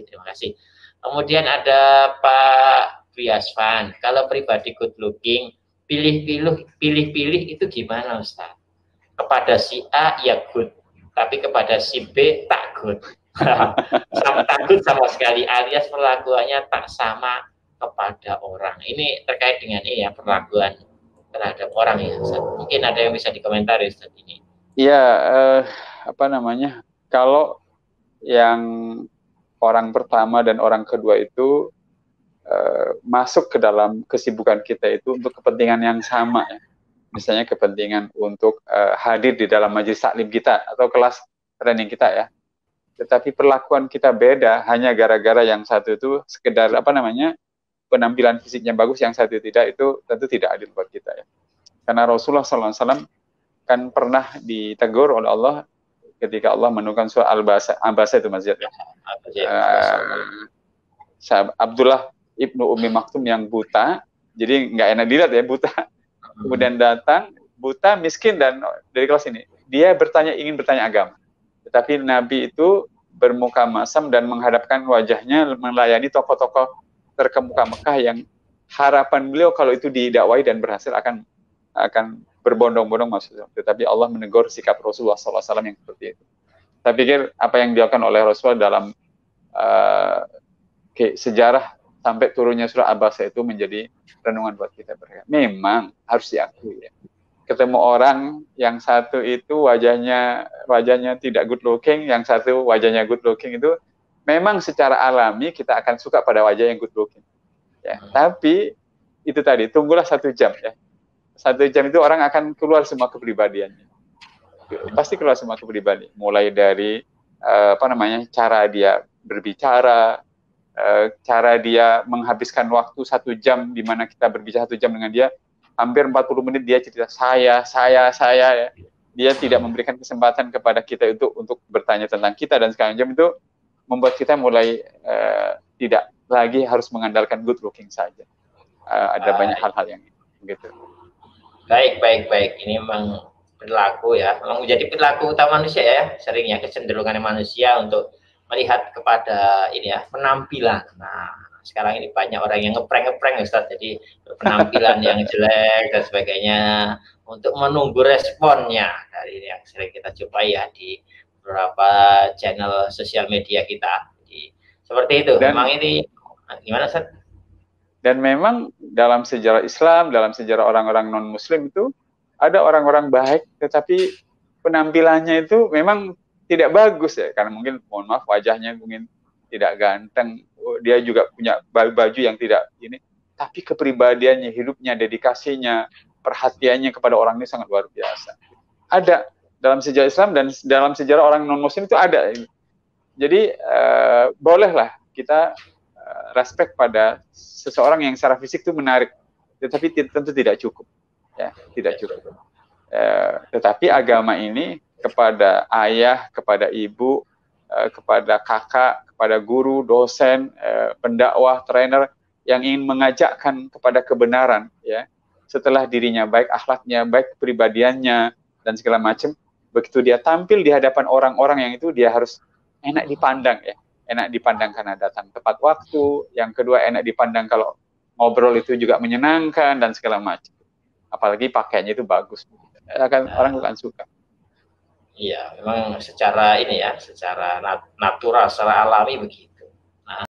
Terima kasih. Kemudian ada Pak Biasvan, kalau pribadi good looking, pilih-pilih itu gimana Ustaz? Kepada si A ya good, tapi kepada si B tak good. Tak good sama sekali, alias perlakuannya tak sama kepada orang. Ini terkait dengan perlakuan terhadap orang ya Ustaz. Mungkin ada yang bisa dikomentari Ustaz ini. Iya, kalau yang orang pertama dan orang kedua itu masuk ke dalam kesibukan kita itu untuk kepentingan yang sama ya. Misalnya kepentingan untuk hadir di dalam majelis taklim kita atau kelas training kita ya. Tetapi perlakuan kita beda hanya gara-gara yang satu itu sekedar penampilan fisiknya bagus, yang satu tidak, itu tentu tidak adil buat kita ya. Karena Rasulullah SAW kan pernah ditegur oleh Allah ketika Allah menurunkan surah Al-Basa itu Mas Ziyad ya. Abdullah ibnu Ummi Maktum yang buta, jadi nggak enak dilihat ya, buta. Kemudian datang, buta, miskin, dan dari kelas ini dia ingin bertanya agama. Tetapi Nabi itu bermuka masam dan menghadapkan wajahnya melayani tokoh-tokoh terkemuka Mekah yang harapan beliau kalau itu didakwai dan berhasil akan berbondong-bondong maksudnya. Tetapi Allah menegur sikap Rasulullah SAW yang seperti itu. Saya pikir apa yang dilakukan oleh Rasulullah dalam sejarah sampai turunnya surah Abasa itu menjadi renungan buat kita berkata. Memang harus diakui ya. Ketemu orang yang satu itu wajahnya tidak good looking, yang satu wajahnya good looking, itu memang secara alami kita akan suka pada wajah yang good looking. Ya, tapi itu tadi, tunggulah 1 jam ya. 1 jam itu orang akan keluar semua kepribadiannya. Pasti keluar semua kepribadian. Mulai dari cara dia berbicara, cara dia menghabiskan waktu 1 jam, di mana kita berbicara 1 jam dengan dia, hampir 40 menit dia cerita saya ya. Dia tidak memberikan kesempatan kepada kita untuk bertanya tentang kita, dan sekarang jam itu membuat kita mulai tidak lagi harus mengandalkan good looking saja. Ada banyak hal-hal yang begitu. Baik. Ini memang perilaku ya, memang menjadi perilaku utama manusia ya, seringnya kecenderungan manusia untuk melihat kepada penampilan. Nah, sekarang ini banyak orang yang ngeprank Ustaz, jadi penampilan yang jelek dan sebagainya untuk menunggu responnya dari yang sering kita jumpai ya di beberapa channel sosial media kita. Jadi, seperti itu. Dan memang ini gimana Ustaz? Dan memang dalam sejarah Islam, dalam sejarah orang-orang non-Muslim itu ada orang-orang baik, tetapi penampilannya itu memang tidak bagus ya, karena mungkin mohon maaf wajahnya mungkin tidak ganteng, dia juga punya baju yang tidak ini, tapi kepribadiannya, hidupnya, dedikasinya, perhatiannya kepada orang ini sangat luar biasa. Ada dalam sejarah Islam dan dalam sejarah orang non-Muslim itu ada. Jadi bolehlah kita respect pada seseorang yang secara fisik itu menarik, tetapi tentu tidak cukup, ya, tidak cukup. Tetapi agama ini kepada ayah, kepada ibu, kepada kakak, kepada guru, dosen, pendakwah, trainer yang ingin mengajakkan kepada kebenaran, ya, setelah dirinya baik akhlaknya, baik kepribadiannya dan segala macam, begitu dia tampil di hadapan orang-orang yang itu dia harus enak dipandang ya. Enak dipandang karena datang tepat waktu, yang kedua enak dipandang kalau ngobrol itu juga menyenangkan dan segala macam. Apalagi pakaiannya itu bagus, orang akan suka. Iya, memang secara secara natural, secara alami begitu.